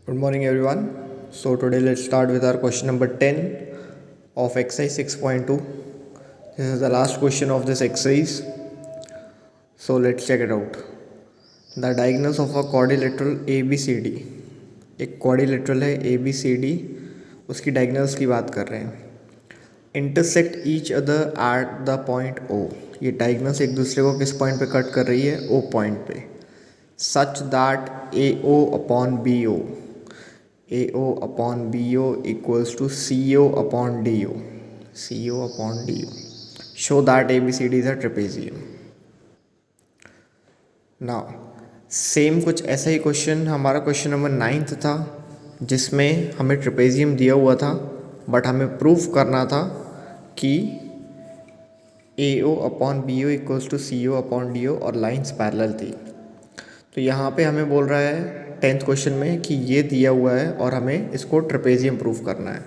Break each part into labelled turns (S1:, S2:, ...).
S1: Good morning, everyone. So, today let's start with our question number 10 of exercise 6.2. This is the last question of this exercise. So, let's check it out. The diagonals of a quadrilateral ABCD. एक quadrilateral है ABCD, उसकी diagonals की बात कर रहे हैं. Intersect each other at the point O. ये diagonals एक दूसरे को किस point पे कट कर रही है? O point पे. Such that AO upon BO. AO upon BO equals to CO upon DO. CO upon DO. Show that ABCD is a trapezium. Now, same कुछ ऐसा ही क्वेश्चन हमारा क्वेश्चन नंबर 9 था, जिसमें हमें ट्रेपेजियम दिया हुआ था, बट हमें प्रूफ करना था कि AO upon BO equals to CO upon DO और लाइंस पैरेलल थी. तो यहाँ पे हमें बोल रहा है 10th क्वेश्चन में कि ये दिया हुआ है और हमें इसको ट्रेपेजियम प्रूफ करना है.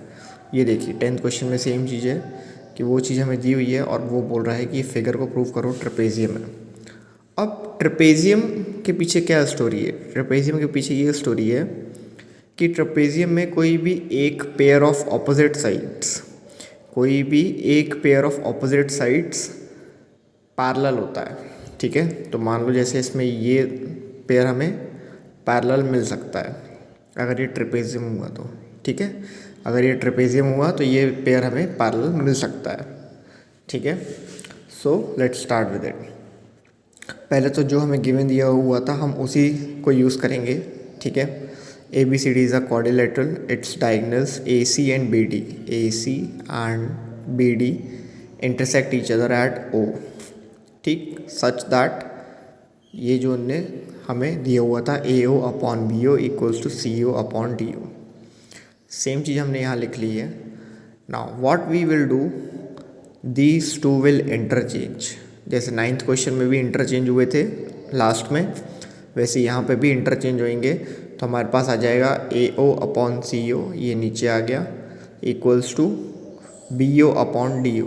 S1: ये देखिए 10th क्वेश्चन में सेम चीज़ है कि वो चीज़ हमें दी हुई है और वो बोल रहा है कि फिगर को प्रूफ करो ट्रेपेजियम है. अब ट्रेपेजियम के पीछे क्या स्टोरी है? ट्रेपेजियम के पीछे ये स्टोरी है कि ट्रेपेजियम में कोई भी एक pair of opposite sides parallel होता है. ठीक है, तो मान लो जैसे इसमें ये पेयर हमें पैरेलल मिल सकता है अगर ये ट्रेपेजियम हुआ तो. ठीक है, अगर ये ट्रेपेजियम हुआ तो ये पेयर हमें पैरेलल मिल सकता है. ठीक है, so let's start with it. पहले तो जो हमें गिवन दिया हुआ था हम उसी को यूज़ करेंगे. ठीक है, ABCD is a quadrilateral, it's diagonals AC and BD intersect each other at O. ठीक, सच दैट ये जो ने हमें दिया हुआ था AO upon BO equals to CO upon DO. Same चीज़ हमने यहाँ लिख ली है. Now what we will do, these two will interchange. जैसे 9th क्वेश्चन में भी इंटरचेंज हुए थे लास्ट में, वैसे यहाँ पे भी इंटरचेंज होंगे. तो हमारे पास आ जाएगा AO अपॉन CO, ये नीचे आ गया, equals to BO upon DO,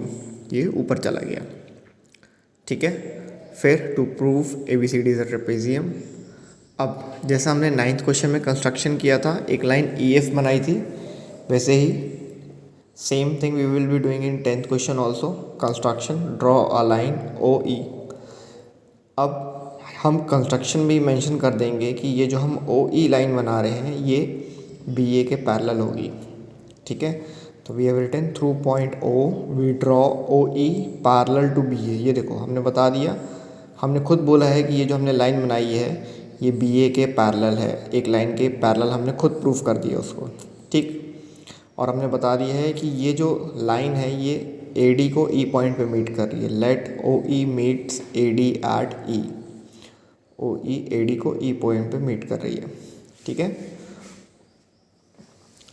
S1: ये ऊपर चला गया. ठीक है, फिर to prove ABCD is a trapezium. अब जैसा हमने 9th क्वेश्चन में कंस्ट्रक्शन किया था, एक लाइन EF बनाई थी, वैसे ही same thing we will be doing in 10th question also. Construction, draw a line OE. अब हम कंस्ट्रक्शन भी मेंशन कर देंगे कि ये जो हम OE लाइन बना रहे हैं ये BA के पैरेलल होगी. ठीक है, तो we have written through point O we draw OE parallel to BA. ये देखो हमने बता दिया, हमने खुद बोला है कि ये जो हमने लाइन बनाई है ये BA के पैरेलल है. एक लाइन के पैरेलल हमने खुद प्रूफ कर दिया उसको. ठीक, और हमने बता दिया है कि ये जो लाइन है ये AD को E पॉइंट पे मीट कर रही है. Let OE meets AD at E. OE AD को E पॉइंट पे मीट कर रही है. ठीक है,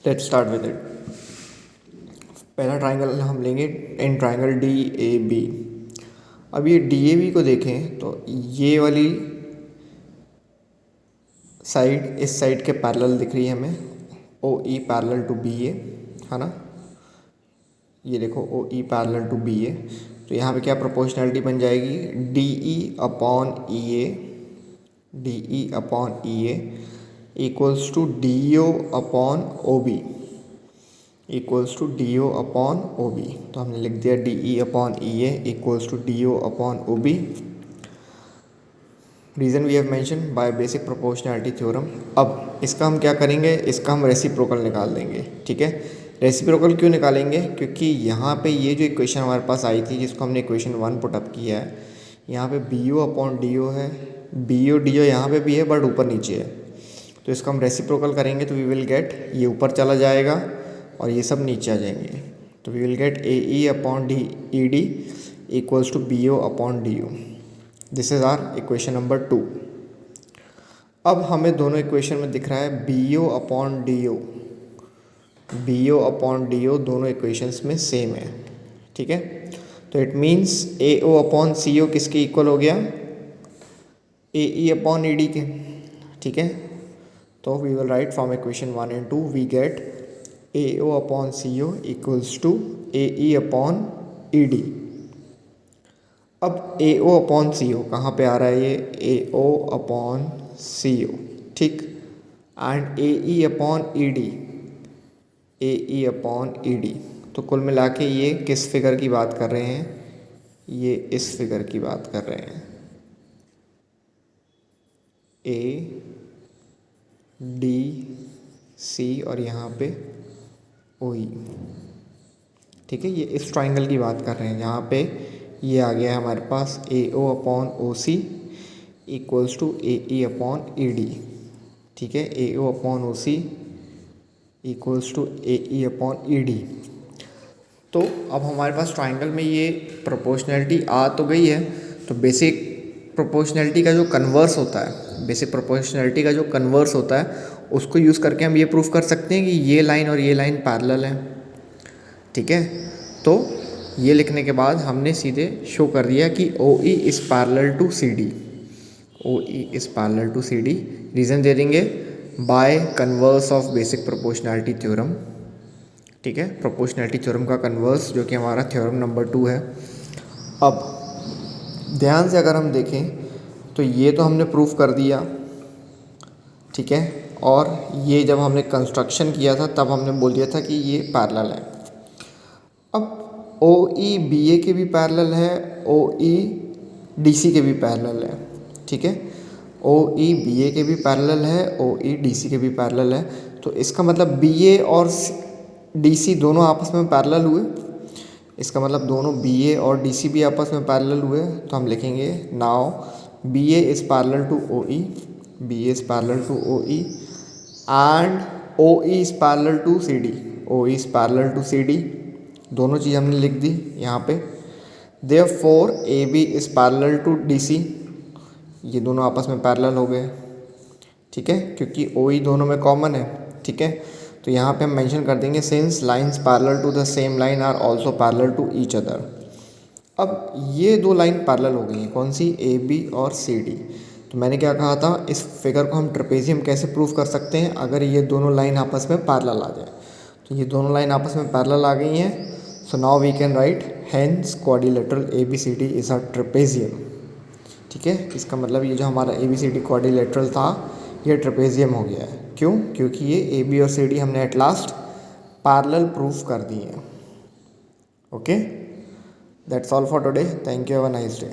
S1: लेट्स स्टार्ट विद इट. पहला ट्राइंगल हम लेंगे इन ट्राइंगल DAB. अब ये DAB को देखें तो ये वाली साइड इस साइड के पैरेलल दिख रही है हमें. OE पैरेलल टू BA है ना. ये देखो OE पैरेलल टू BA. तो यहाँ पे क्या प्रोपोर्शनैलिटी बन जाएगी, DE upon EA equals to DO upon OB equals to DO upon OB. तो हमने लिख दिया DE upon EA equals to DO upon OB. Reason we have mention by basic proportionality theorem. अब इसका हम क्या करेंगे, इसका हम रेसिप्रोकल निकाल देंगे. ठीक है, रेसिप्रोकल क्यों निकालेंगे, क्योंकि यहाँ पे ये जो इक्वेशन हमारे पास आई थी जिसको हमने इक्वेशन 1 पुटअप किया है, यहाँ पे BO अपॉन DO है, BO DO यहाँ पे भी है बट ऊपर नीचे है. तो इसका हम रेसिप्रोकल करेंगे तो वी विल गेट, ये ऊपर चला जाएगा और ये सब नीचे आ जाएंगे. तो we will get AE upon ED equals to BO upon DO. This is our equation number 2. अब हमें दोनों इक्वेशन में दिख रहा है BO अपॉन DO दोनों इक्वेशंस में सेम है. ठीक है, तो it means AO upon CO किसके इक्वल हो गया, AE अपॉन ED के. ठीक है, तो we will write from equation 1 and 2 we get AO upon CO equals to AE upon ED. अब AO अपॉन CO कहाँ पे आ रहा है, ये AO अपॉन CO. ठीक, and A E upon E D, A E upon E D. तो कुल मिला के ये किस फिगर की बात कर रहे हैं, ये इस फिगर की बात कर रहे हैं, ए डी सी और यहाँ पे ओ ई। ठीक है, ये इस ट्राइंगल की बात कर रहे हैं। यहाँ पे ये आ गया है हमारे पास A O upon O C equals to A E upon E D. ठीक है, A O upon O C equals to A E upon E D. तो अब हमारे पास ट्राइंगल में ये प्रोपोर्शनैलिटी आ तो गई है। तो बेसिक प्रोपोर्शनैलिटी का जो कन्वर्स होता है, बेसिक प्रोपोर्शनैलिटी का जो कन्वर्स होता है उसको यूज़ करके हम ये प्रूफ कर सकते हैं कि ये लाइन और ये लाइन पैरेलल है। ठीक है, तो ये लिखने के बाद हमने सीधे शो कर दिया कि O E is parallel to C D, O E is parallel to C D. Reason दे देंगे by converse of basic proportionality theorem. ठीक है, प्रोपोर्शनैलिटी थ्योरम का कन्वर्स जो कि हमारा थ्योरम नंबर 2 है। अब ध्यान से अगर हम देखें तो ये तो हमने प्रूफ कर दिया। ठीक है, और ये जब हमने कंस्ट्रक्शन किया था तब हमने बोल दिया था कि ये पैरेलल है। अब ओ ई बी ए के भी पैरेलल है, ओ ई डी सी के भी पैरेलल है। ठीक है, ओ ई बी ए के भी पैरेलल है, ओ ई डी सी के भी पैरेलल है। तो इसका मतलब बी ए और डी सी दोनों आपस में पैरेलल हुए। इसका मतलब दोनों बी ए और डी सी भी आपस में पैरेलल हुए। तो हम लिखेंगे now B A is parallel to O E, B A is parallel to O E and O E is parallel to C D, O E is parallel to C D. दोनों चीज़ हमने लिख दी यहाँ पे। Therefore A B is parallel to D C, ये दोनों आपस में पैरेलल हो गए। ठीक है, क्योंकि ओ ई दोनों में कॉमन है। ठीक है, तो यहाँ पे हम मेंशन कर देंगे since lines parallel to the same line are also parallel to each other. अब ये दो लाइन पैरेलल हो गई हैं, कौन सी, ए बी और सी डी। तो मैंने क्या कहा था, इस फिगर को हम ट्रेपेजियम कैसे प्रूफ कर सकते हैं, अगर ये दोनों लाइन आपस में पैरेलल आ जाए। तो ये दोनों लाइन आपस में पैरेलल आ गई हैं। So now we can write hence quadrilateral A B C D is a trapezium. ठीक है, इसका मतलब ये जो हमारा A B C D quadrilateral था ये ट्रेपेजियम हो गया है। क्यों, क्योंकि ये ए बी और सी डी हमने एट लास्ट पैरेलल प्रूफ कर दिए हैं। Okay, that's all for today, thank you, have a nice day.